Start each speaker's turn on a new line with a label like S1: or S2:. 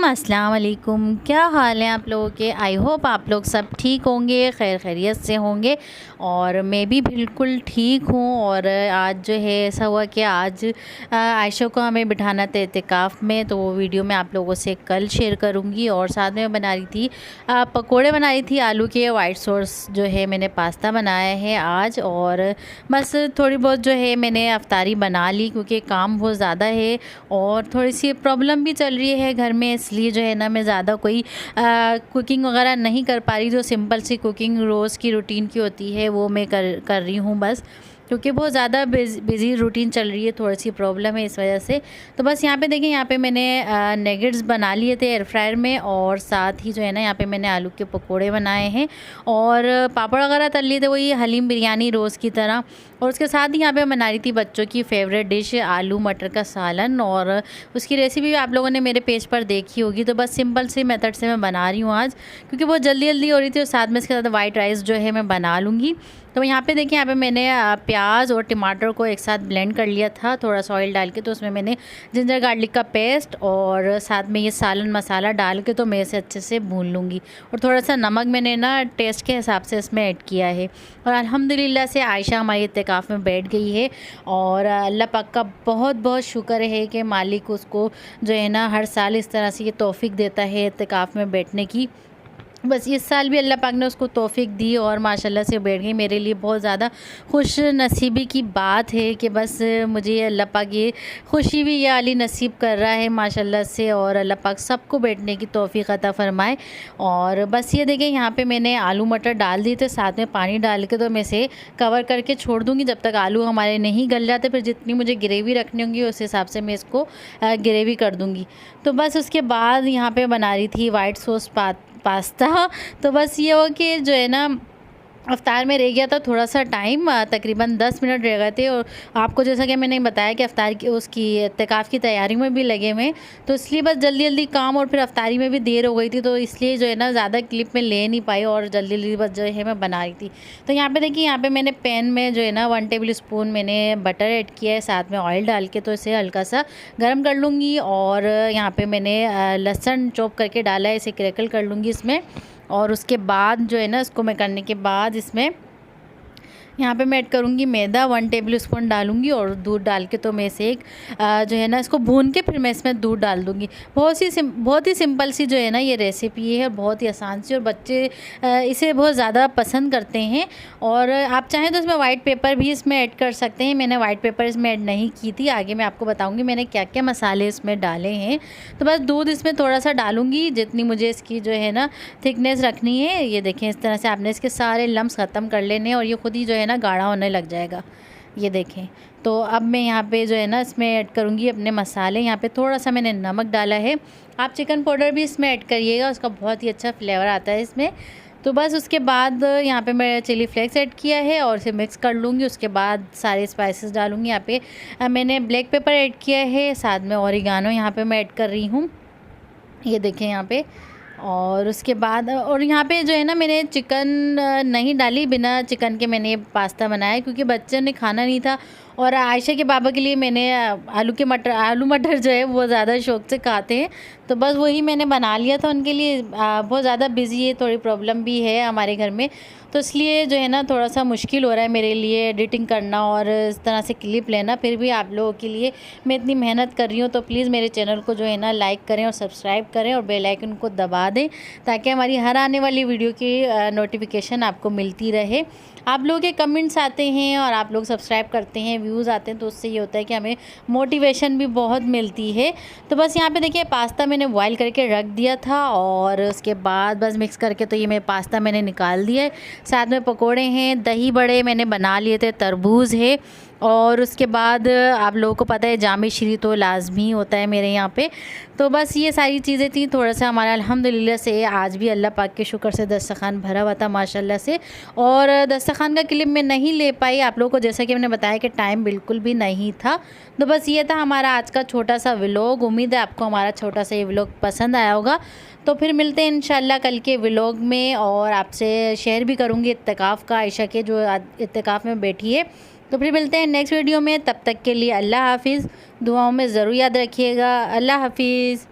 S1: अस्सलाम वालेकुम। क्या हाल है आप लोगों के? आई होप आप लोग सब ठीक होंगे, खैर खैरियत से होंगे और मैं भी बिल्कुल ठीक हूँ। और आज जो है ऐसा हुआ कि आज आयशा को हमें बिठाना था एतिकाफ़ में, तो वो वीडियो मैं आप लोगों से कल शेयर करूँगी। और साथ में बना रही थी पकोड़े बना रही थी आलू के, वाइट सॉस जो है मैंने पास्ता बनाया है आज। और बस थोड़ी बहुत जो है मैंने अफ्तारी बना ली क्योंकि काम बहुत ज़्यादा है और थोड़ी सी प्रॉब्लम भी चल रही है घर में, इसलिए जो है ना मैं ज़्यादा कोई कुकिंग वगैरह नहीं कर पा रही। जो सिंपल सी कुकिंग रोज़ की रूटीन की होती है वो मैं कर रही हूँ बस, क्योंकि बहुत ज़्यादा बिज़ी रूटीन चल रही है, थोड़ी सी प्रॉब्लम है इस वजह से। तो बस यहाँ पे देखिए, यहाँ पे मैंने नगेट्स बना लिए थे एयर फ्रायर में और साथ ही जो है ना यहाँ पे मैंने आलू के पकोड़े बनाए हैं और पापड़ वगैरह तल लिए थे, वही हलीम बिरयानी रोज़ की तरह। और उसके साथ ही यहाँ पे बना रही थी बच्चों की फेवरेट डिश आलू मटर का सालन, और उसकी रेसिपी भी आप लोगों ने मेरे पेज पर देखी होगी। तो बस सिंपल से मेथड से मैं बना रही हूँ आज, क्योंकि बहुत जल्दी जल्दी हो रही थी और साथ में इसके साथ वाइट राइस जो है मैं बना लूँगी। तो यहाँ पे देखिए, यहाँ पे मैंने प्याज और टमाटर को एक साथ ब्लेंड कर लिया था थोड़ा सा ऑयल डाल के। तो उसमें मैंने जिंजर गार्लिक का पेस्ट और साथ में ये सालन मसाला डाल के तो मैं इसे अच्छे से भून लूँगी। और थोड़ा सा नमक मैंने ना टेस्ट के हिसाब से इसमें ऐड किया है। और अल्हम्दुलिल्लाह से आयशा हमारी इत्तेकाफ़ में बैठ गई है और अल्लाह पाक का बहुत बहुत शुक्र है कि मालिक उसको जो है ना हर साल इस तरह से ये तौफीक देता है इत्तेकाफ़ में बैठने की। बस इस साल भी अल्लाह पाक ने उसको तौफीक दी और माशाल्लाह से बैठ गई। मेरे लिए बहुत ज़्यादा खुश नसीबी की बात है कि बस मुझे अल्लाह पाक ये खुशी भी ये वाली नसीब कर रहा है माशाल्लाह से। और अल्लाह पाक सबको बैठने की तौफीक अता फ़रमाए। और बस ये देखें, यहाँ पे मैंने आलू मटर डाल दिए थे साथ में पानी डाल के, तो मैं इसे कवर करके छोड़ दूँगी जब तक आलू हमारे नहीं गल जाते। फिर जितनी मुझे ग्रेवी रखनी होगी उस हिसाब से मैं इसको ग्रेवी कर दूँगी। तो बस उसके बाद यहाँ पे बना रही थी वाइट सॉस पास्ता। तो बस ये हो कि जो है ना अफ्तार में रह गया था थोड़ा सा टाइम, तकरीबन 10 मिनट रह गए थे। और आपको जैसा कि मैंने बताया कि अफ्तार की उसकी इत्तेकाफ़ की तैयारी में भी लगे हुए, तो इसलिए बस जल्दी जल्दी काम और फिर अफ्तारी में भी देर हो गई थी, तो इसलिए जो है ना ज़्यादा क्लिप में ले नहीं पाई और जल्दी जल्दी बस जो है मैं बना रही थी। तो यहाँ पे देखिए, यहाँ पे मैंने पैन में जो है ना 1 टेबल स्पून मैंने बटर ऐड किया है साथ में ऑयल डाल के, तो इसे हल्का सा गर्म कर लूँगी। और यहाँ पर मैंने लहसुन चॉप करके डाला है, इसे क्रैकल कर लूँगी इसमें। और उसके बाद जो है ना इसको मैं करने के बाद इसमें यहाँ पे मैं ऐड करूँगी मैदा 1 टेबल स्पून डालूँगी और दूध डाल के, तो मैं इसे एक जो है ना इसको भून के फिर मैं इसमें दूध डाल दूँगी। बहुत ही सिंपल सी जो है ना ये रेसिपी है, बहुत ही आसान सी, और बच्चे इसे बहुत ज़्यादा पसंद करते हैं। और आप चाहें तो इसमें वाइट पेपर भी इसमें ऐड कर सकते हैं। मैंने वाइट पेपर इसमें ऐड नहीं की थी, आगे मैं आपको बताऊँगी मैंने क्या क्या मसाले इसमें डाले हैं। तो बस दूध इसमें थोड़ा सा डालूँगी जितनी मुझे इसकी जो है ना थिकनेस रखनी है। ये देखें, इस तरह से आपने इसके सारे लम्स ख़त्म कर लेने हैं और ये खुद ही जो है ना गाढ़ा होने लग जाएगा। ये देखें, तो अब मैं यहाँ पे जो है ना इसमें ऐड करूँगी अपने मसाले। यहाँ पे थोड़ा सा मैंने नमक डाला है, आप चिकन पाउडर भी इसमें ऐड करिएगा, उसका बहुत ही अच्छा फ्लेवर आता है इसमें। तो बस उसके बाद यहाँ पे मैं चिली फ्लेक्स ऐड किया है और इसे मिक्स कर लूँगी। उसके बाद सारे स्पाइसेस डालूँगी। यहाँ पे मैंने ब्लैक पेपर ऐड किया है, साथ में ओरिगानो यहाँ पे मैं ऐड कर रही हूँ, ये देखें यहाँ पे। और उसके बाद और यहाँ पे जो है ना मैंने चिकन नहीं डाली, बिना चिकन के मैंने पास्ता बनाया क्योंकि बच्चे ने खाना नहीं था। और आयशा के पापा के लिए मैंने आलू मटर जो है वो ज़्यादा शौक़ से खाते हैं, तो बस वही मैंने बना लिया था उनके लिए। बहुत ज़्यादा बिज़ी है, थोड़ी प्रॉब्लम भी है हमारे घर में, तो इसलिए जो है ना थोड़ा सा मुश्किल हो रहा है मेरे लिए एडिटिंग करना और इस तरह से क्लिप लेना। फिर भी आप लोगों के लिए मैं इतनी मेहनत कर रही हूँ, तो प्लीज़ मेरे चैनल को जो है ना लाइक करें और सब्सक्राइब करें और बेल आइकन को दबा दें, ताकि हमारी हर आने वाली वीडियो की नोटिफिकेशन आपको मिलती रहे। आप लोगों के कमेंट्स आते हैं और आप लोग सब्सक्राइब करते हैं, व्यूज़ आते हैं, तो उससे ये होता है कि हमें मोटिवेशन भी बहुत मिलती है। तो बस यहाँ पे देखिए, पास्ता मैंने बॉयल करके रख दिया था और उसके बाद बस मिक्स करके तो ये मैं पास्ता मैंने निकाल दिया है। साथ में पकोड़े हैं, दही बड़े मैंने बना लिए थे, तरबूज है, और उसके बाद आप लोगों को पता है जामे श्री तो लाजमी होता है मेरे यहाँ पे। तो बस ये सारी चीज़ें थी। थोड़ा सा हमारा अल्हम्दुलिल्लाह से आज भी अल्लाह पाक के शुक्र से दस्तरखान भरा हुआ था माशाल्लाह से। और दस्तरखान का क्लिप मैं नहीं ले पाई आप लोगों को, जैसा कि मैंने बताया कि टाइम बिल्कुल भी नहीं था। तो बस ये था हमारा आज का छोटा सा व्लॉग। उम्मीद है आपको हमारा छोटा सा ये व्लॉग पसंद आया होगा। तो फिर मिलते हैं इंशाल्लाह कल के व्लॉग में, और आपसे शेयर भी करूँगी इत्तेकाफ़ का, आयशा के जो इत्तेकाफ़ में बैठी है। तो फिर मिलते हैं नेक्स्ट वीडियो में, तब तक के लिए अल्लाह हाफिज़। दुआओं में ज़रूर याद रखिएगा। अल्लाह हाफिज़।